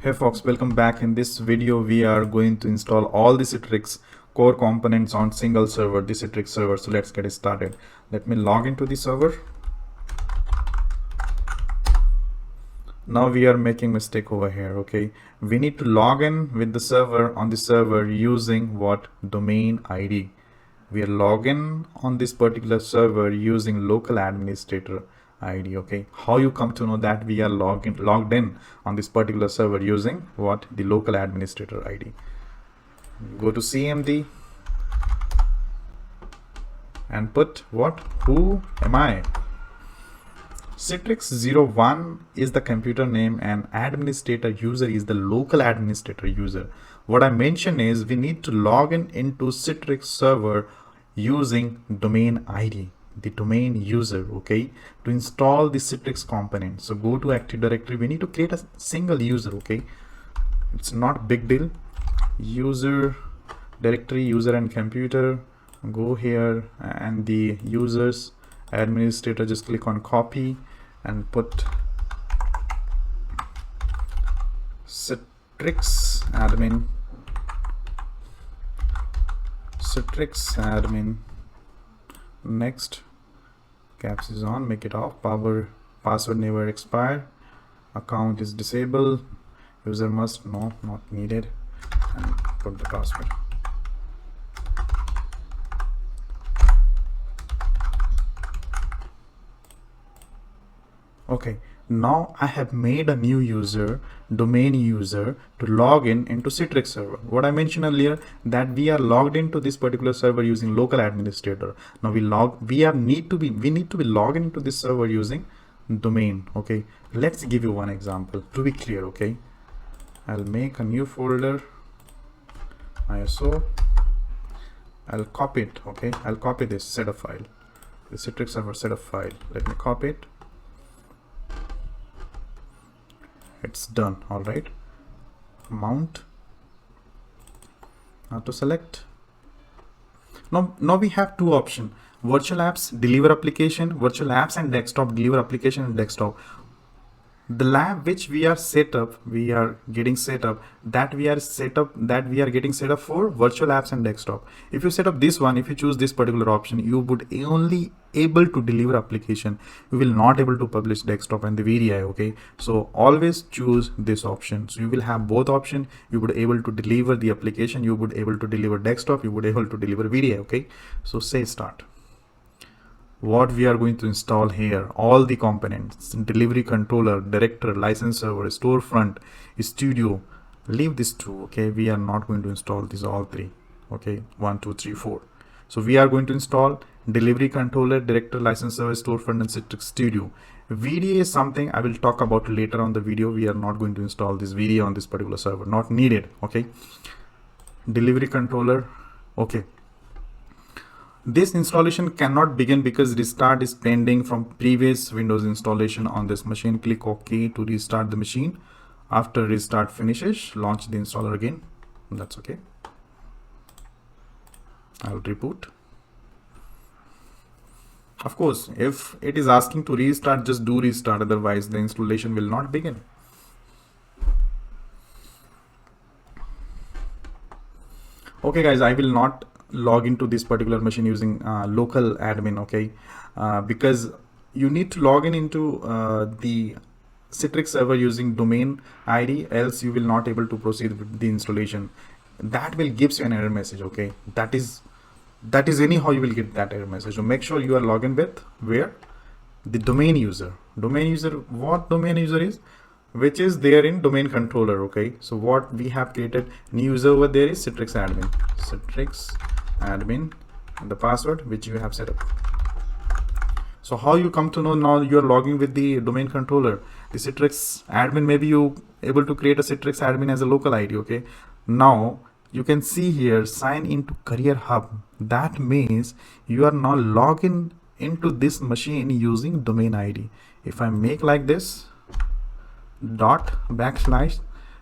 Hey folks, welcome back. In this video we are going to install all the Citrix core components on single server, the Citrix server. So let's get started. Let me log into the server. Now we are making mistake over here. Okay, we need to log in with the server on the server using what? Domain ID. We are logging on this particular server using local administrator ID. Okay, how you come to know that we are logged in on this particular server using what? The local administrator ID. Go to CMD and put what? Who am I? Citrix 01 is the computer name and administrator user is the local administrator user. What I mentioned is we need to log in into Citrix server using domain ID, the domain user, okay, to install the Citrix component. So go to Active Directory. We need to create a single user, okay. It's not big deal. User directory, user and computer. Go here and the users administrator, just click on copy and put Citrix admin, next, caps is on, make it off, password never expire, account is disabled, user must, no, not needed, and put the password. Okay, now I have made a new user, domain user, to log in into Citrix server. What I mentioned earlier, that we are logged into this particular server using local administrator. Now we need to be logged into this server using domain. Okay, let's give you one example to be clear. Okay, I'll make a new folder, ISO. I'll copy it. Okay, I'll copy this setup file, the Citrix server setup file. Let me copy it. It's done. All right, mount. Now to select. Now we have two options: virtual apps deliver application, virtual apps and desktop deliver application and desktop. The lab which we are getting set up for virtual apps and desktop. If you set up this one, if you choose this particular option, you would only able to deliver application. You will not able to publish desktop and the VDI. Okay, so always choose this option. So you will have both option. You would able to deliver the application, you would able to deliver desktop, you would able to deliver VDI. Okay, so say start. What we are going to install here, all the components: delivery controller, director, license server, StoreFront, Studio. Leave this two. Okay, we are not going to install these all three. Okay, 1 2 3 4. So we are going to install delivery controller, director, license server, StoreFront and Citrix Studio. VDA is something I will talk about later on the video. We are not going to install this VDA on this particular server, not needed. Okay, delivery controller. Okay, this installation cannot begin because restart is pending from previous Windows installation on this machine. Click OK to restart the machine. After restart finishes, launch the installer again. That's okay. I'll reboot. Of course, if it is asking to restart, just do restart, otherwise the installation will not begin. Okay guys, I will not log into this particular machine using local admin. Okay, because you need to log in into the Citrix server using domain ID, else you will not able to proceed with the installation. That will gives you an error message. Okay, that is anyhow you will get that error message. So make sure you are logged in with where? The domain user. What domain user is? Which is there in domain controller. Okay, so what we have created, new user over there is Citrix admin, and the password which you have set up. So how you come to know now you are logging with the domain controller, the Citrix admin? Maybe you able to create a Citrix admin as a local ID. Okay, now you can see here, sign into career hub. That means you are now logging into this machine using domain ID. If I make like this, dot /,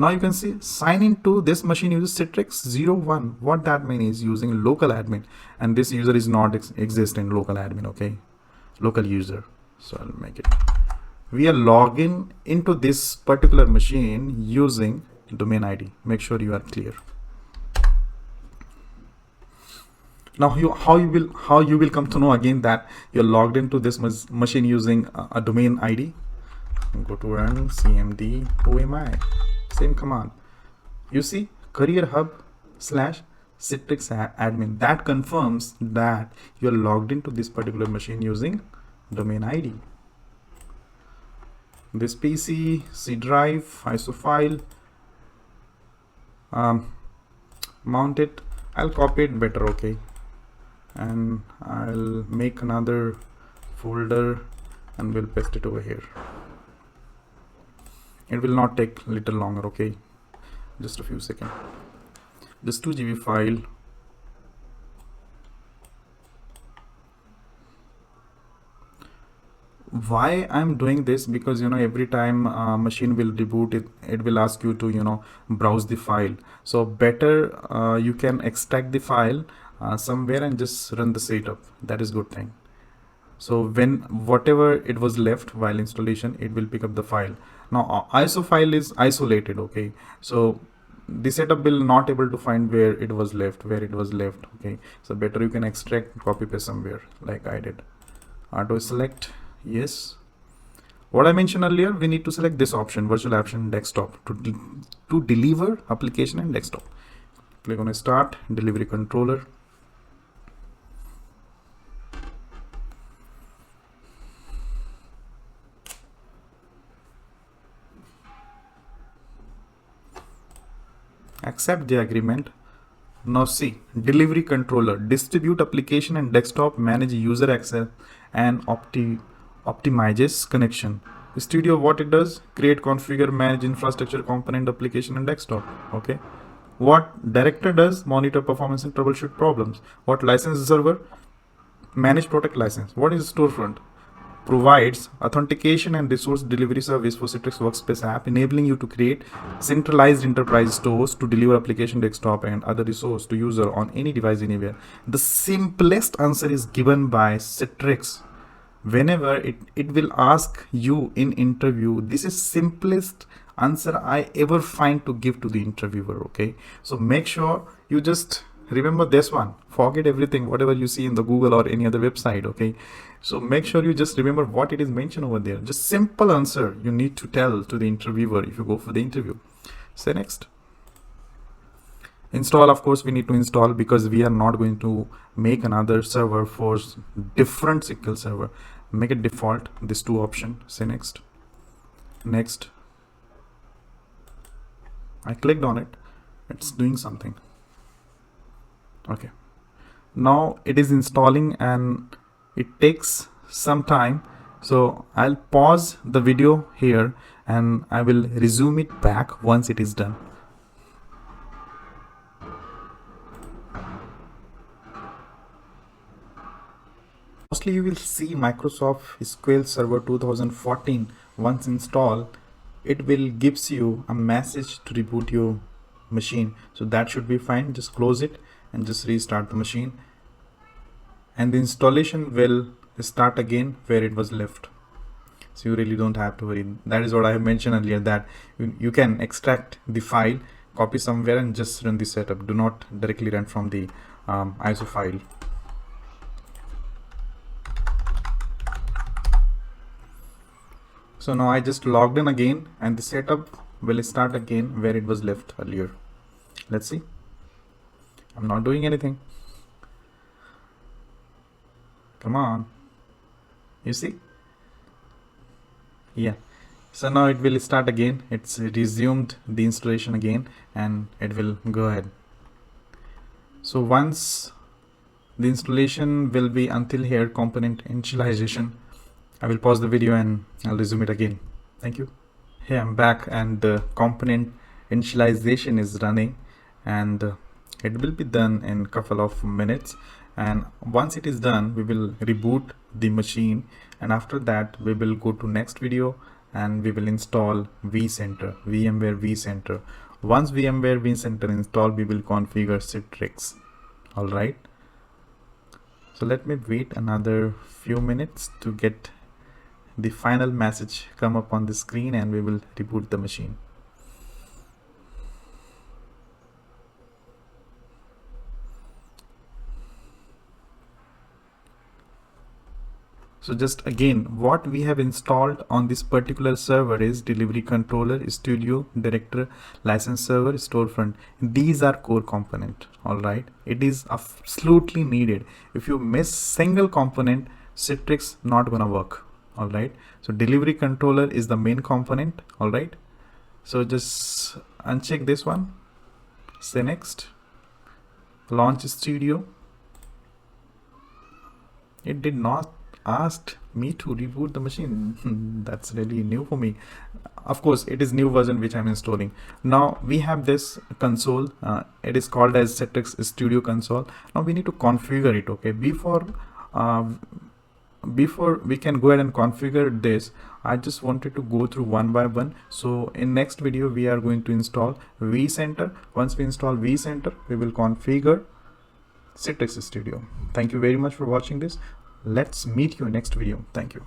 now you can see sign into this machine uses Citrix 01. What that means is using local admin, and this user is not exist in local admin. Okay, local user. So I'll make it we are logging into this particular machine using domain ID. Make sure you are clear. Now how you will come to know again that you're logged into this machine using a domain ID. Go to run cmd who am I, same command. You see career hub / Citrix admin. That confirms that you're logged into this particular machine using domain ID. This PC, C drive, ISO file, mount it. I'll copy it better, okay, and I'll make another folder and we'll paste it over here. It will not take little longer, okay, just a few seconds. This 2 GB file. Why I'm doing this? Because every time machine will reboot, it will ask you to browse the file. So better you can extract the file somewhere and just run the setup. That is good thing. So when whatever it was left while installation, it will pick up the file. Now ISO file is isolated, okay, so the setup will not able to find where it was left, okay. So better you can extract, copy paste somewhere like I did. Auto select, yes. What I mentioned earlier, we need to select this option, virtual apps desktop, to deliver application and desktop. Click on start delivery controller. Accept the agreement. Now see, delivery controller, distribute application and desktop, manage user access and optimizes connection. Studio, what it does, create, configure, manage infrastructure, component, application and desktop, okay. What Director does, monitor performance and troubleshoot problems. What license server, manage protect license. What is StoreFront, provides authentication and resource delivery service for Citrix Workspace app, enabling you to create centralized enterprise stores to deliver application, desktop and other resource to user on any device anywhere. The simplest answer is given by Citrix. Whenever it will ask you in interview, this is simplest answer I ever find to give to the interviewer, okay. So make sure you just remember this one. Forget everything whatever you see in the Google or any other website, okay. So make sure you just remember what it is mentioned over there. Just simple answer you need to tell to the interviewer if you go for the interview. Say next. Install, of course we need to install because we are not going to make another server for different SQL server. Make it default, this 2 option. Say next. Next. I clicked on it, it's doing something, okay. Now it is installing and it takes some time, so I'll pause the video here and I will resume it back once it is done. Mostly you will see Microsoft SQL Server 2014. Once installed, it will gives you a message to reboot your machine, so that should be fine. Just close it and just restart the machine and the installation will start again where it was left. So you really don't have to worry. That is what I have mentioned earlier, that you can extract the file, copy somewhere and just run the setup. Do not directly run from the ISO file. So now I just logged in again and the setup will start again where it was left earlier. Let's see. I'm not doing anything. Come on. You see? Yeah. So now it will start again. It's resumed the installation again and it will go ahead. So once the installation will be until here, component initialization, I will pause the video and I'll resume it again. Thank you. Hey, I'm back and the component initialization is running and it will be done in a couple of minutes. And once it is done, we will reboot the machine and after that we will go to next video and we will install vCenter, VMware vCenter. Once VMware vCenter installed, we will configure Citrix. All right. So let me wait another few minutes to get the final message come up on the screen and we will reboot the machine. So just again, what we have installed on this particular server is delivery controller, Studio, Director, license server, StoreFront. These are core component. All right, it is absolutely needed. If you miss single component, Citrix not gonna work. All right, so delivery controller is the main component. All right, so just uncheck this one, say next, launch Studio. It did not asked me to reboot the machine. That's really new for me. Of course, it is new version which I'm installing. Now we have this console. It is called as Citrix Studio console. Now we need to configure it. Okay, before we can go ahead and configure this, I just wanted to go through one by one. So in next video we are going to install vCenter. Once we install vCenter, we will configure Citrix Studio. Thank you very much for watching this. Let's meet you in next video. Thank you.